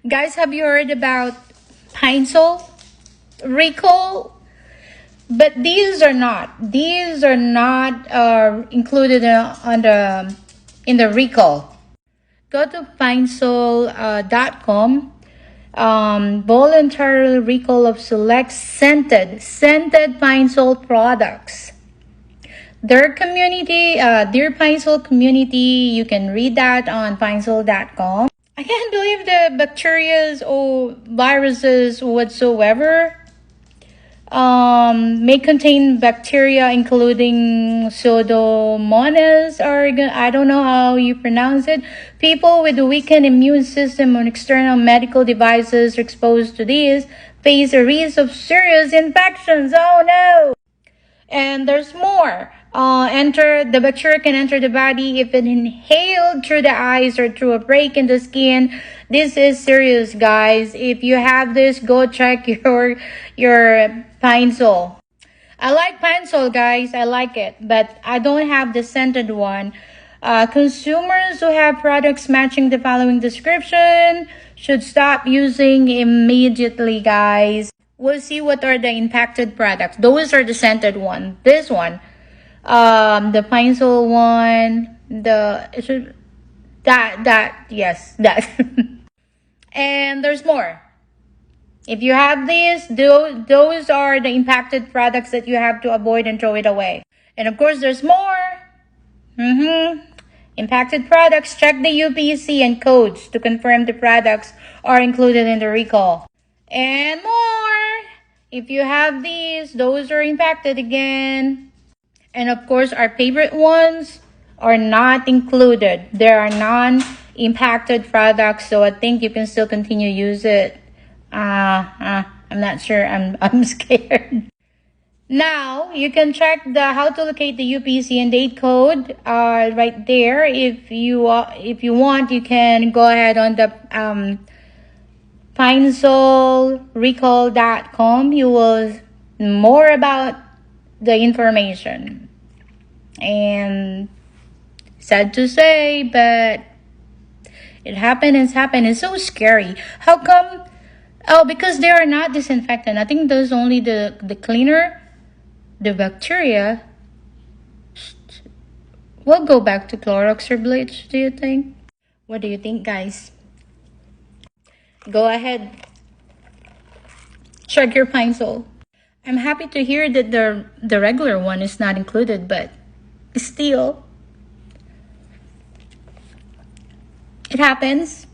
Guys, have you heard about Pinesol Recall? But these are not. These are not included in the recall. Go to pinesol.com. Voluntary recall of select scented Pinesol products. Their community, Dear Pinesol community, you can read that on pinesol.com. I can't believe the bacteria or viruses whatsoever may contain bacteria including Pseudomonas, or I don't know how you pronounce it. People with a weakened immune system or external medical devices exposed to these face a risk of serious infections. Oh no! And there's more. The bacteria can enter the body if it inhaled through the eyes or through a break in the skin. This is serious, guys. If you have this, go check your Pinesol. I like Pinesol, guys. I like it, but I don't have the scented one. Consumers who have products matching the following description should stop using immediately, guys. We'll see what are the impacted products. Those are the scented one. This one, the Pinesol one, yes, that. And there's more. If you have these, those are the impacted products that you have to avoid and throw it away. And of course, there's more. Impacted products, check the UPC and codes to confirm the products are included in the recall. And more. If you have these, those are impacted again. And of course, our favorite ones are not included. There are non-impacted products, so I think you can still continue to use it. I'm not sure. I'm scared. Now you can check how to locate the UPC and date code right there. If you want, you can go ahead on the pinesolrecall.com. You will more about the information. And sad to say, but it happened. It's so scary. How come? Oh, because they are not disinfectant. I think there's only the cleaner. The bacteria will go back to Clorox or bleach, do you think? What do you think, guys? Go ahead. Check your Pinesol. I'm happy to hear that the regular one is not included, but still, it happens.